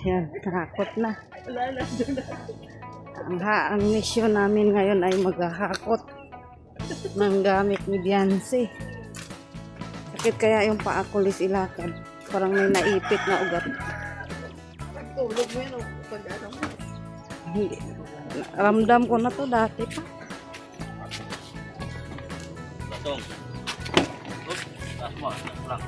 Yan, takot na. Ang misyon namin ngayon ay maghahakot ng gamit ni Biancy. Sakit kaya yung paa ko, Liz, ilakad. Parang may naipit na ugat. Tulog mo yun, pag ano mo. Hindi. Ramdam ko na to dati pa. Batong. Oops, taas mo, lang.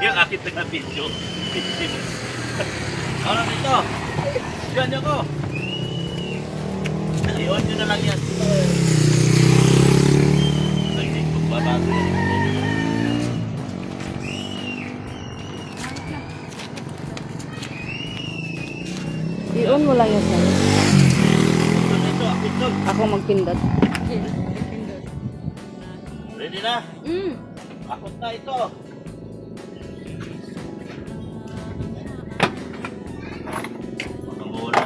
Yung akin na video. Ano dito? Diyan ako. Iwan nyo na lang yan. Nagiging magbabago yan. I-on mo lang yan sa'yo. Ito, apindog. Ako magpindot. Ready na? Mm. Akot na ito. Mangula.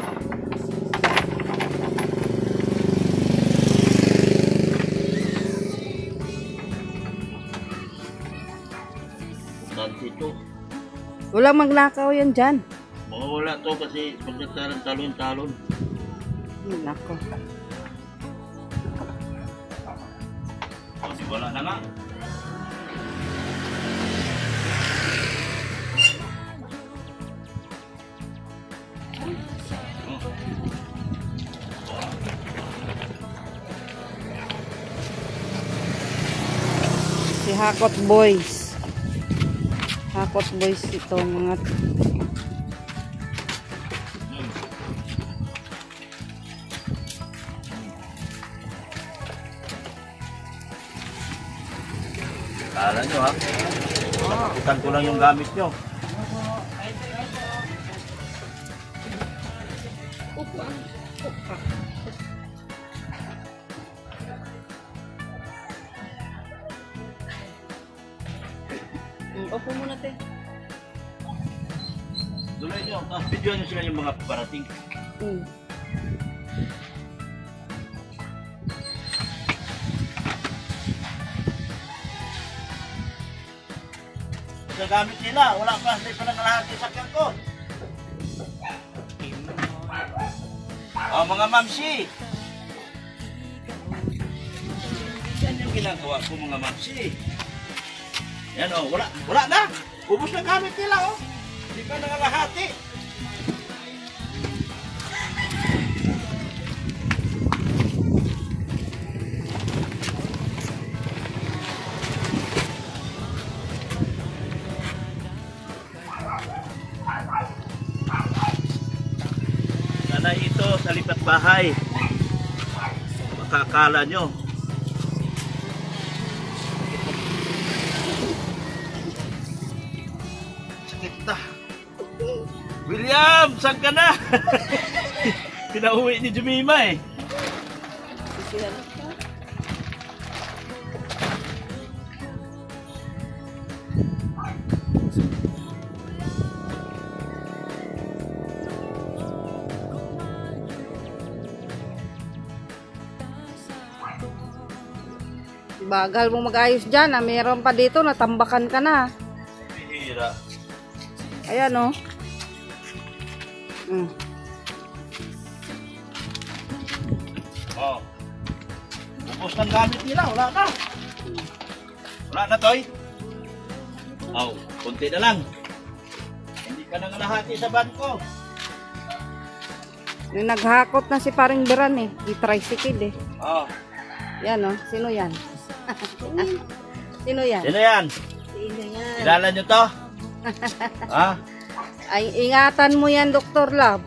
Dito. Walang magnakaw yan dyan. Mawala to kasi pagkataran talon-talon. Nako. Kasi wala na nga. Si Hakot Boys. Hakot Boys ito mga Kala nyo ha? Ikan ko lang yung gamit nyo. Opo muna, te. Duloy nyo, tapos videoan nyo sila yung mga parating. Sa gamit nila, wala pa, hindi pa nangalahati sa sakyan ko. Oh, mga mamsi. Yan yung ginagawa ko, mga mamsi. Yan oh, wala na. Ubus na gamit nila oh. Hindi pa nangalahati. Sana ito sa lipat bahay. Makakala nyo. William, saan ka na? Pinauwi ni Jemima eh. Bagal mo mag-ayos dyan. Meron pa dito, natambakan ka na. Bihira. Ayan o. Oh. Ubus ng gamit nila, wala na. Wala na, Toy. Oh, kunti na lang. Hindi ka nang nahati sa bangko. May naghakot na si paring Beran eh. I-tricycle eh. Oh. Yan o. Sino yan? Sino yan? Sino yan? Sino yan? Kilala nyo to? Ha? Ay, ingatan mo yan, Dr. Love.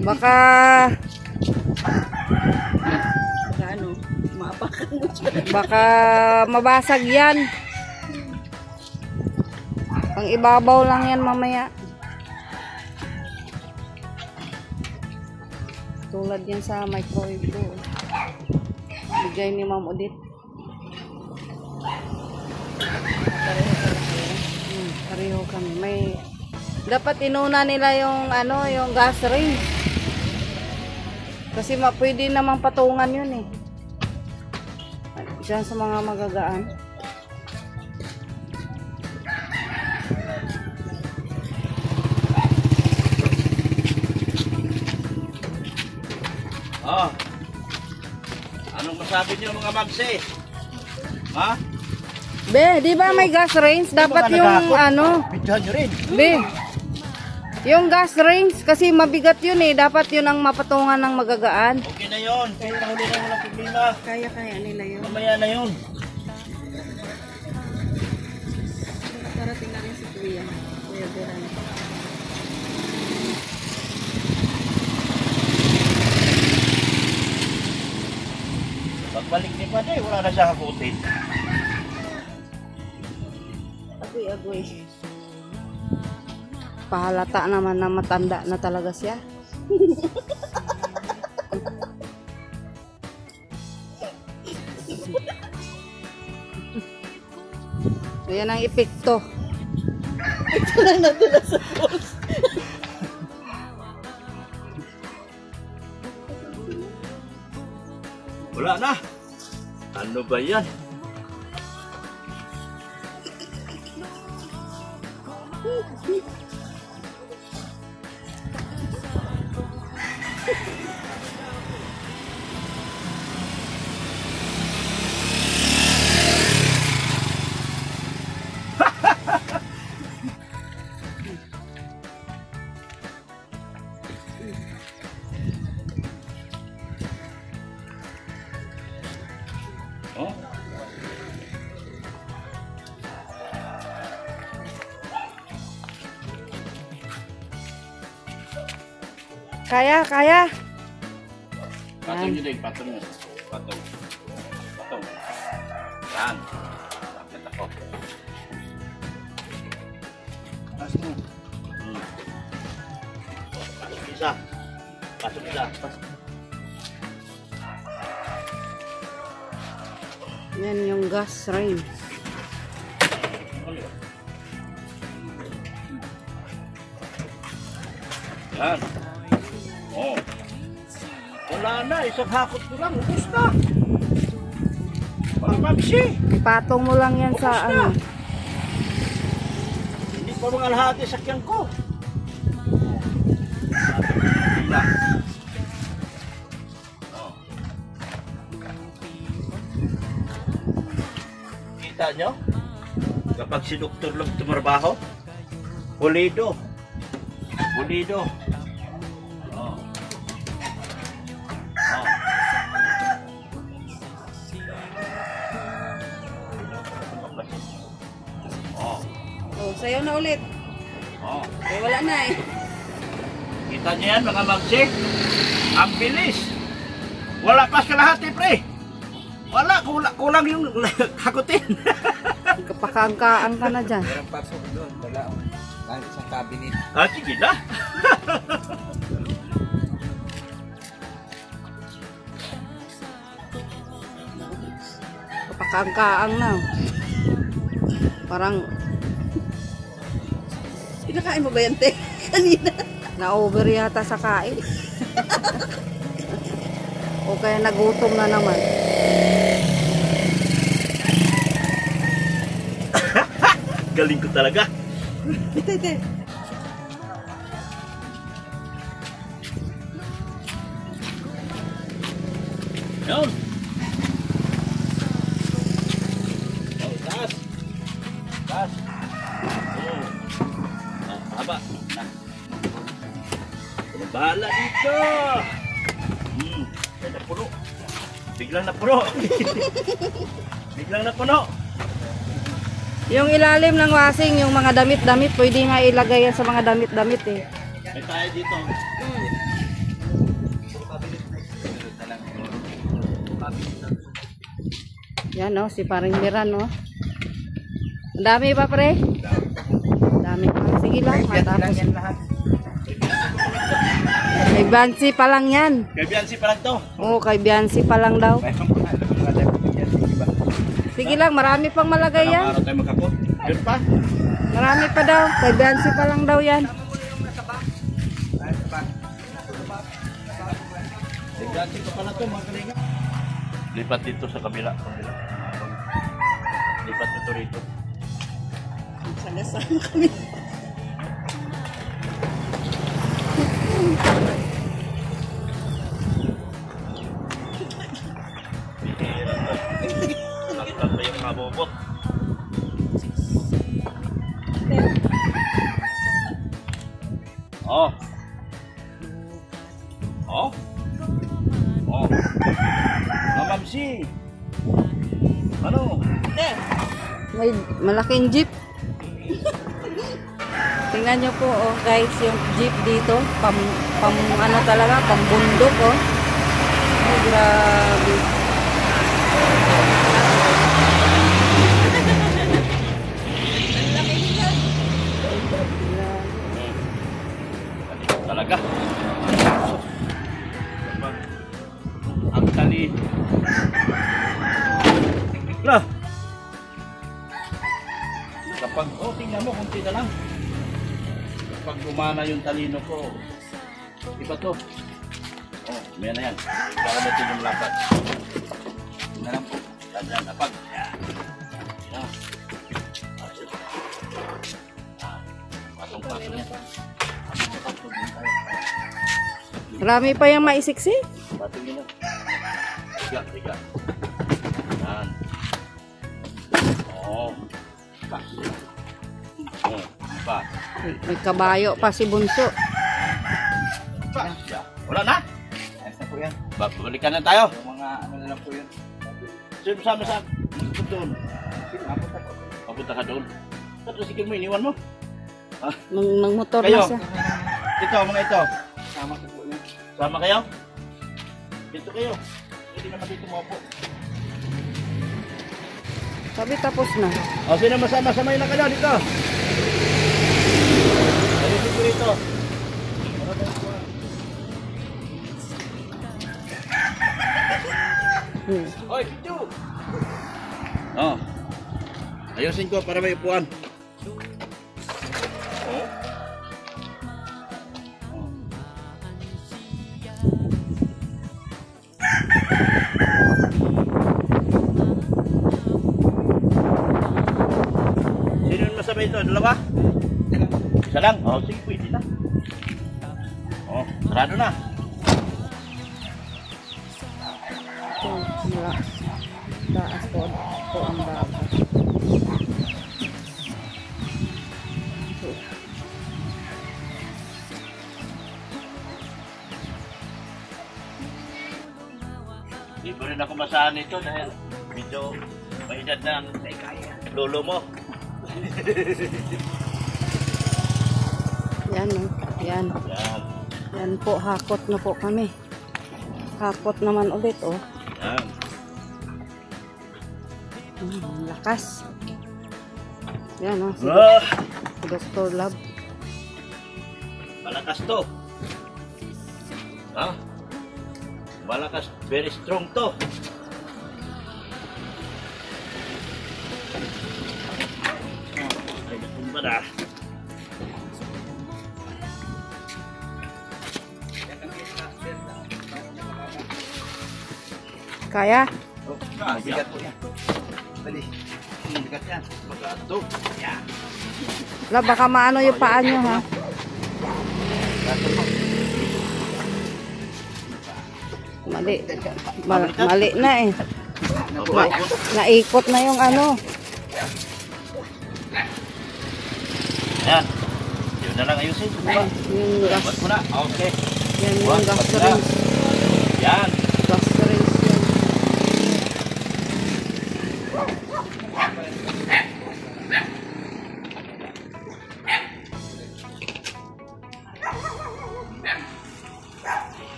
Baka... Ano? Maapakan mo siya. Baka mabasag yan. Pang ibabaw lang yan mamaya. Tulad yan sa microwave ko. Bigay ni Ma'am Odette. Pareho kami. May dapat inuna nila yung ano, yung gas range. Kasi pwede namang patungan yun eh. Isa sa mga magagaan. Oh. Anong masabi niyo mga magsi? Ha? Be, di ba may gas range? Dapat yung ano, Bidyohan nyo rin. be, yung gas range, kasi mabigat yun eh. Dapat yun ang mapatungan ng magagaan. Okay na yun. Kahit nahuli na walang problema. Kaya nila yun. Mamaya na yun. Nakarating na rin si Kuya. Kuya Beran. Pagbalik ni Paday, wala na siya hakutin. Agoy. Pahalata naman na matanda na talaga siya. Ayan ang epekto. Ito lang nadala sa post. Wala na. Ano ba yan? Oh. Kaya. Patong nyo din, patong nyo. Patong. Yan. Bakit ako? Pasok mo. Pasok isa. Yan yung gas range. Yan. Oh. Wala na, isang hakot ko lang, ubus na. Mga magsi. Ipatong mo lang yan sa Ubus na. ano. Hindi pa mga lahati sakyan ko. Wala. Oh. Kita nyo? Kapag si doktor lang tumarbaho, pulido. Pulido. Oh. Oh. Oh, sayaw na ulit. Oh. Eh, wala na eh. Kita niyo yan mga magsi? Ang bilis. Wala pa sa kalahati pre. Wala, kulang yung hakutin. Kapakangkaan ka na dyan. Meron pasok doon, wala. Kahit isang cabinet. Ah, sige na. Kapakangkaan na. Parang Pinakain mo ba yan, te? Kanina. na-over yata sa kain. O kaya nagutom na naman. Galing ko talaga. Ite. Yun. Oh, taas. Taas. Oh. Ah, haba. Ah. Bahala dito. Kaya napuno. Biglang napuno. Biglang napuno. Yung ilalim ng washing, yung mga damit-damit, pwede nga ilagay yan sa mga damit-damit eh. May tayo dito. Yan o, si Paring Miran o. Ang dami pa pre? Ang dami pa. Sige lang, matapos. Kay Biancy pa lang yan. Kay Biancy pa lang to. Oo, kay Biancy pa lang daw. Sige lang, marami pang malagay Anong yan. araw tayo magkapot? Yun pa? Marami pa daw. Kay Biancy pa lang daw yan. Kay Biancy pa pala to mga kalinga. Lipat dito sa kabila. Lipat ito rito. Sagasama kami. Nakkat pa yung kabobot. Oh. Oh. Oh. Mamamsi. Ano? May malaking jeep. Tingnan nyo po, oh, guys, yung jeep dito. Ano talaga, pambundok, oh. Oh, grabe. Talaga. Ang tali. Lah. Kapag, oh, tingnan mo, kunti na lang. Kapag gumana yung talino ko, iba to. Oh, may na yan. Kaya natin yung lapat. Tingnan lang po. Tandaan, kapag. Yan. Yan. Patong-patong yan. Marami pa yung maisiksi. Patong yun lang. Tiga, tiga. Yan. Oh. Oh, iba. May kabayo pa si Bunso. Iba. Yeah. Wala na? Ayos na po yan. Balikan na tayo. Yung mga ano na lang po yun. Sino sama sa doon? Mapunta po. Papunta ka doon. Tapos sige mo, iniwan mo. Nang motor Kayo. na siya. Ito, mga ito. Sama ko po yun. Sama kayo? Dito kayo. Hindi naman dito mo po. Sabi tapos na. O, sino masama-samay na kayo dito? Ayusin ko rito. Hoy, dito! Oh. Ayusin ko para may upuan. Oh. Sino yung masabay ito? Dalawa? Isa lang? Oh, sige, pwede na. Oh, sarado na. Ito, mula. Taas po. Ito ang dagat. Ito. Hindi ko rin ako masahan ito dahil medyo may edad na ang lolo mo. Yan, oh. Yan. Yan. Yan po, hakot na po kami. Hakot naman ulit, oh. Yan. Lakas. Yan, oh. Si Ah, Dr. Lab. malakas to. Ha? Malakas, very strong to. Ay, natumba na. Kaya? Mabigat po yan. Dali. Mabigat yan. Magato. Yan. Lab, baka maano yung paa nyo, ha? Mali. Mali na eh. Opa. Naikot na yung ano. Yan. Yun na lang ayusin. Yung gas. Ba't mo na? Okay. Yan yung gas rinse. Yan. Gas rinse yan.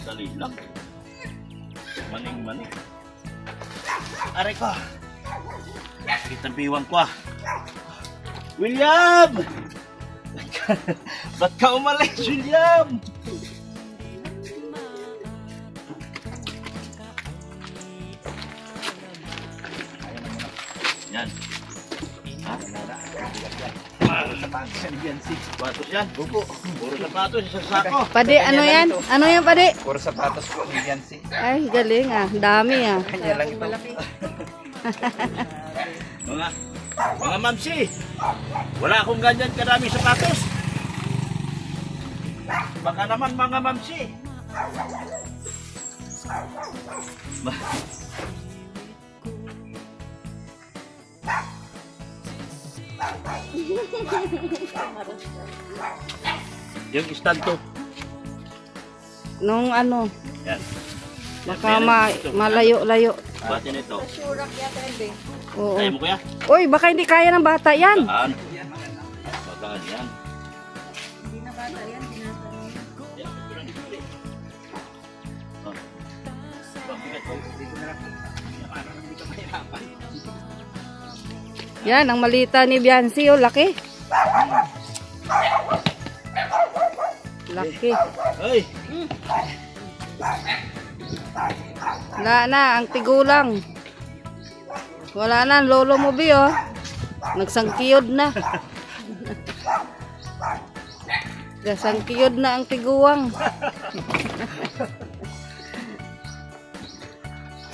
Dali lang. Maning-maning. Aray ko. Kitang biwang ko ah. William! Ba't ka umalis, William? Yan. sapatos yan, Biansi. Sapatos yan. Buko. Puro sapatos, isang sako. Pade, ano yan? Ano yan, pade? Puro sapatos po ni Biansi. Ay, galing ah. Dami ah. Kanya lang ito. Mga mamsi, wala akong ganyan karaming sapatos. Baka naman mga mamsi. Yung stand to. Nung ano, Yan. baka malayo-layo. Batin ito. Oo. Kaya mo kuya? Uy, baka hindi kaya ng bata yan. Saan? Saan yan? Oh. Bigat ko. Yan, ang malita ni Biansi, oh, laki. Laki. Ay! Wala na, ang tigulang. Wala na, ang lolo mo, Bi, oh. Nagsangkiyod na. Nagsangkiyod na ang tiguang.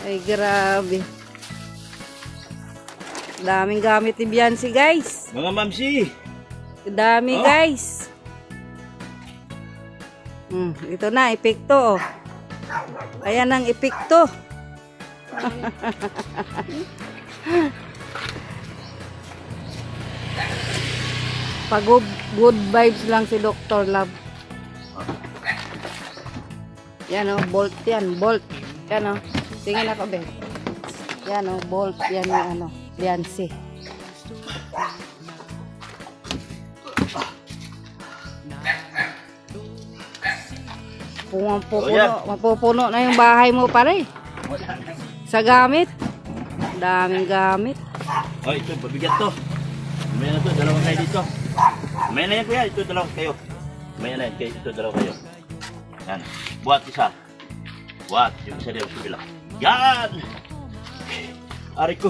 Ay, grabe. Daming gamit ni Biansi, guys. Mga mamsi! Dami, Oh. guys. Ito na, epekto, oh. Ayan ang epekto. Pag good vibes lang si Dr. Love. Yan, oh, bolt yan, bolt. Yan, oh. Tingin ako, Ben. Yan, oh, bolt. Yan yung ano, Biansi. Mapupuno na yung bahay mo, pare. Sa gamit. Daming gamit. Oh, ito, pabigat to. May na to, dalawa kayo dito. May na yan kuya, ito dalawa kayo. May na yan, kayo ito dalawa kayo. Yan, buhat isa. Buhat, yung isa dito bilang. Yan! Ari ko.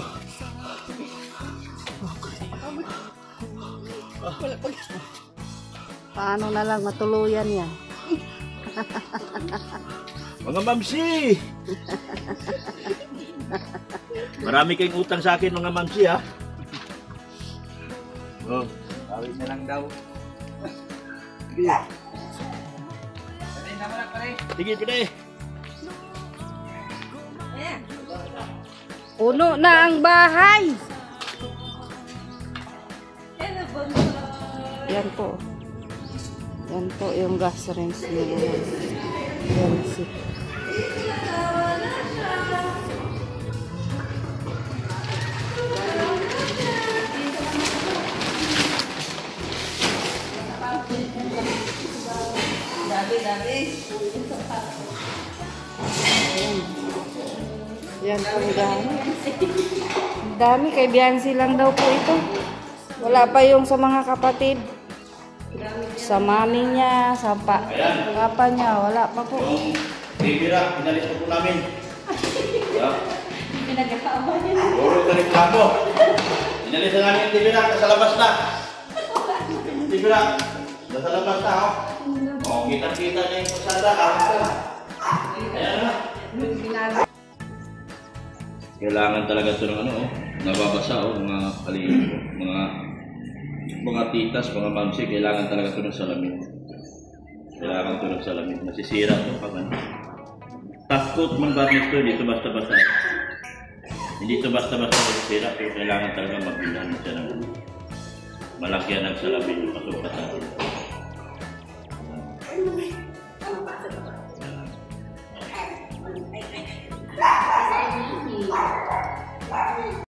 Paano na lang matuluyan yan? Mga mamsi! Marami kayong utang sa akin mga mamsi ha. Oh. Tawid na lang daw. Sige, pwede. Puno na ang bahay. Yan po. Yan po yung gas rinse nila. Yan si. Yan po ang dami. Ang dami, kay Biansi lang daw po ito. Wala pa yung sa mga kapatid. Sa mami niya, sa papa niya, wala pa po. Bibira, inalis po namin. Pinagkakama niya. Puro ka rin plano. Inalis na namin yung Bibira, nasa labas na. Bibira, nasa labas na. Oh, kita-kita niya yung pasada. Ayan na. Kailangan talaga ito ng ano, nababasa mga kalihim, mga titas, mga mamsi, kailangan talaga ito ng salamin. Kailangan ito ng salamin. Nasisira ito pag ano. Takot mang barnis ito, hindi ito basta-basta. Hindi ito basta-basta nasisira, pero kailangan talaga magbilan siya ng malakyan ng salamin yung pasukat natin.